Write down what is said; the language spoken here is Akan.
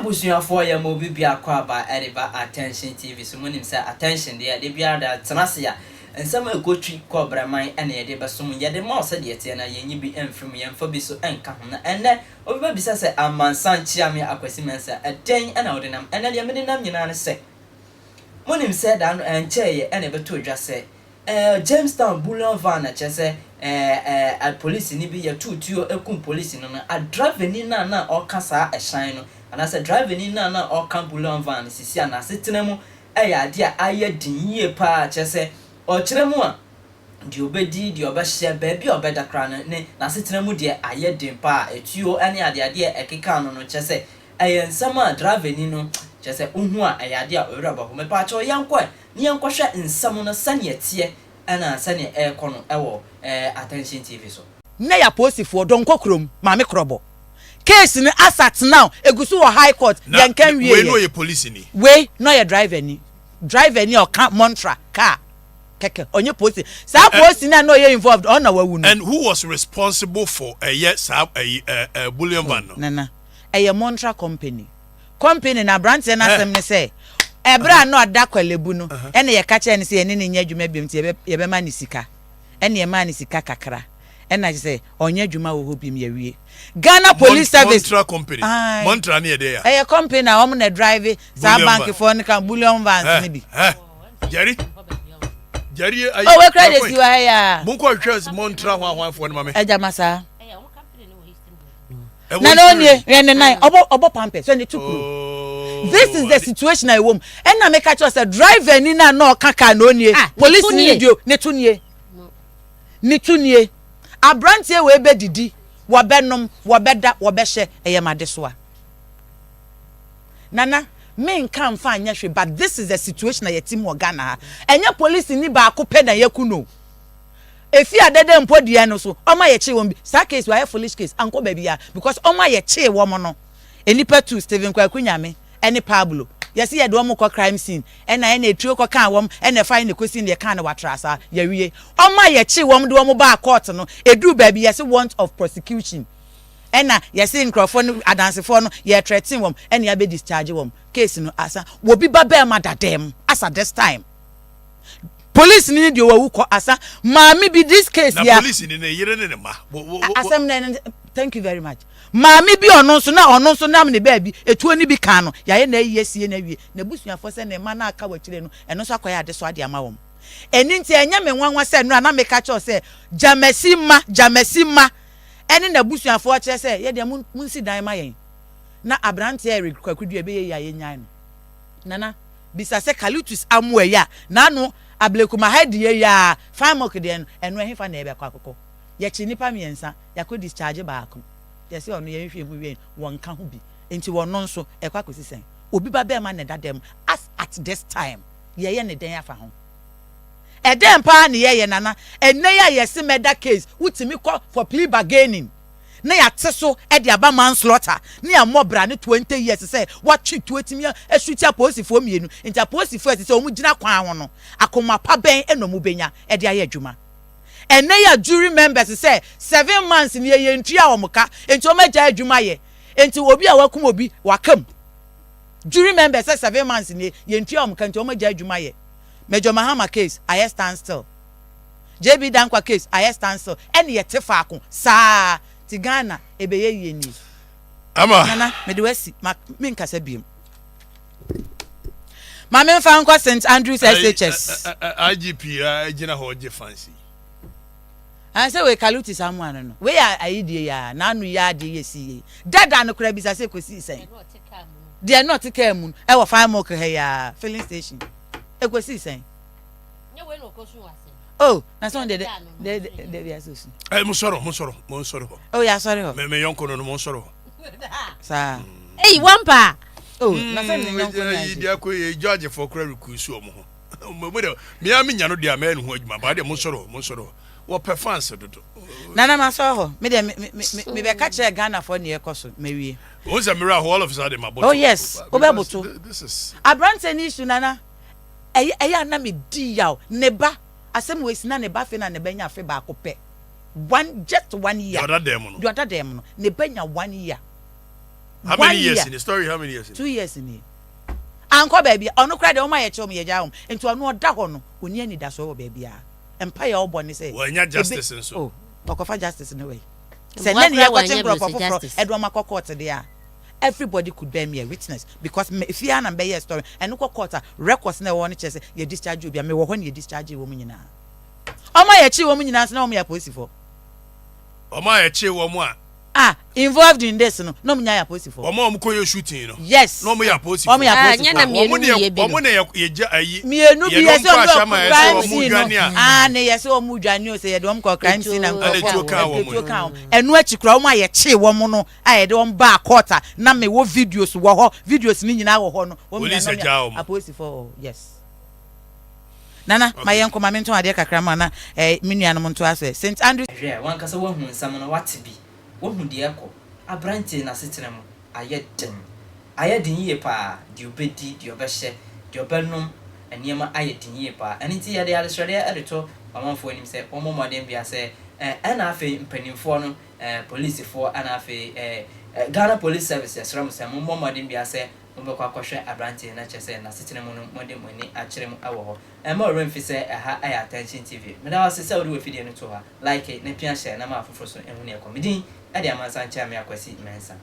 abusuafo ya mo bibia kwa ba Eriba Attention TV so monim say attention dey de bia da tenase ya ensama egotwi kobraman ene ye de besom ye de ma ose de tie na yenyi bi emfrim ye mfa bi so enka ho na ene obiba bisa say amansan chia me akwasi mensa eden ena odinam ene de me nam nyina ne say monim say da no enche ye ene beto odwa say Jamestown Bullion van na chese police ni bi ya tutuo ekum police no na a driver ni na okasa ehyan no anase driver ni na okam Bullion van sisi anase tenemu eya ade a aye dinye pa chese o kiremu a di obedi di obahye baabi obedakra ne na se tenemu de aye din pa etuo ene ade ekeka no chese eye nsama driver ni no chese uhu a eye ade a owura ho mepa cho yankwa ni yankwohwe nsam no sane tie ana sane kono ewo Attention TV so na ya posifo don kokrom maame krobo case ni asat now egusu wo high court yankan wie we no ye police ni we no ye driver ni o ka montra car keke onye police sa police na no ye involved on na wawu no. And who was responsible for a Bullion van no nana montra company na branch na asem ne say ebra no adakwalebu no ene ye ka che ne say ene ne nya adwuma biem ti ye be ma ni sika ene ye ma ni sika kakra ena je say onya adwuma wo hobim ye wie Ghana Police Service Montra company Montra ne dey ya company na om na drive sa bank for ne kan Bullion vans ne bi Jerry oh we credit you ya Munko hwes Montra hwan for ne mame ejamasa na no nie ene nine obo pampe so ne tukuru. This is the situation I want. And I make a choice a driver ni na no kaka no nie. Police ni video ne tunie. Ni tunie. Abrantie we be didi. Wo benom, wo beda, wo behye eyemade so a. Nana, me nka mfa anya hwe but this is the situation na yetim wo Ghana. Enya police ni ba akopɛ na yakuno. Efi adede mpodua no so. Oma ye che won bi. Sa case wa foolish case anko ba bia because oma ye che wo mo no. Enipa tu Steven Kwakunyame any Pablo yes ye do mo crime scene and na etuo ko kan wom and fine the question they kan watrasa ya wie oma ye chi wom do mo ba court no edu baby yes want of prosecution and na yes nkrofo no adansefo no ye threaten wom and ya be discharge wom case no asa wo bi ba be ma dadem asa this time police ni di owu ko asa maami bi this case na ya police ni yire ne ma asem na thank you very much maami bi ono so na me baabi etuo ni bi kan no ya ye na yesie na wie na busuafo se na ma na aka wachire no eno so akoya ade so ade ama wom eni nti enya me nwanwa se no na me ka cho se jamesi ma eni na busuafo kire se ye de munsi dan ma yen na abrante e kwakudu ebe ye ya ye nyan nana bisa se kalutus amwe ya na no ablekuma hadi ye ya famok de eno ehefa na ebe kwa akoko ye chi nipa miensa yakọ discharge baako ye se ono ye hwe mu wen won ka ho bi enti wono nso ekwa kosisen obi ba be ma ne dadem as at this time ye ne den afa ho edem pa ne ye nana enne ya ye se meda case wutimi call for plea bargaining na ya teso e de aba manslaughter na ya mobra ne 20 years say what treat wetimi esutia posifo mienu enti posifo ese omu gina kwan ho no akoma pa ben enomu benya e de aye adwuma ene ya jury members say 7 months ni ye ntua omuka enti o magya adwuma ye enti obi a wakum obi wakam jury members say 7 months ni ye ntua omuka enti o magya adwuma ye Major Mahama case I stand still JB Dankwa case I stand still ene ye tefa ako sa Tigana ebeye yeni ama nana me de wasi me nkasa biem ma me fa nkwa St Andrews SHS IGP agina hoje fancy I say we kaluti samuano no we ya ayidie ya na anu ya de yesi dada no kura bisa se kosi sen they not take mu e wo fine milk he ya filling station e kosi sen nye we no kosu wase oh na so de be asosu mo soro oh ya sorry ho me yonko no mo soro sa hey wampa oh na so ne yonko na yi dia ko ye George for kra request o mo ho me ya me nya no dia ma enu ho adwuma ba de mo soro wo performance dodo nana ma so ho me de me be ka kire Ghana for ne ekoso mewie o za mira all of us are my oh yes obebuto this is abrante ni issue nana eya na me di yaw ne ba asem we sina ne ba fe na ne banya afe ba akopɛ just 1 year the other dem no ne banya 1 year How many years in the story? How many years? 2 years in it. Uncle baby, on no credit on my chum, ye jam, into a no dagon, when ye need us over baby. Empire or bonny say, well, not justice and so. Okofa justice in a way. Say, then you are watching Edward Court there. Everybody could bear me a witness because if you are an bear story and no quarter records no one chess, you discharge you be a me when you discharge a woman now. Oh, my achi woman in us, no me a pussy for. Oh, my achi woman. Involved in this, no me a pussy for. Oh, mom, call shooting. Yes, no me a pussy. Oh, me a pussy. Me no be yes, crime scene. Yes, oh, Mujano say, don't call crime scene and go. And what you call my chi woman, I don't bar quarter. Na me wo videos, videos meaning our honor. A pussy for, yes. Nana, my uncle, my mentor, Adia Cramana, Minian Montoise, St. Andrew. One casa woman, someone what to be. One the echo. A branch in a sitting. I yet ten. I had in ye pa, the obedi, the obeshe, the obernum, and Yama I had in ye pa, and it's the Australia editor, a month for him say, one more than be I say, and I feel penny for police for, and I feel Ghana Police Services, Rams, and more than be I say, Umba question a branch in Natchez and a sitting on Monday morning at Cherem Hour, and more room for say a high attention TV. But I was so with video to her, like it, Nepian share, Nama for Frozen and Unia comedy. Adi amansa ncha me akwasi mensa.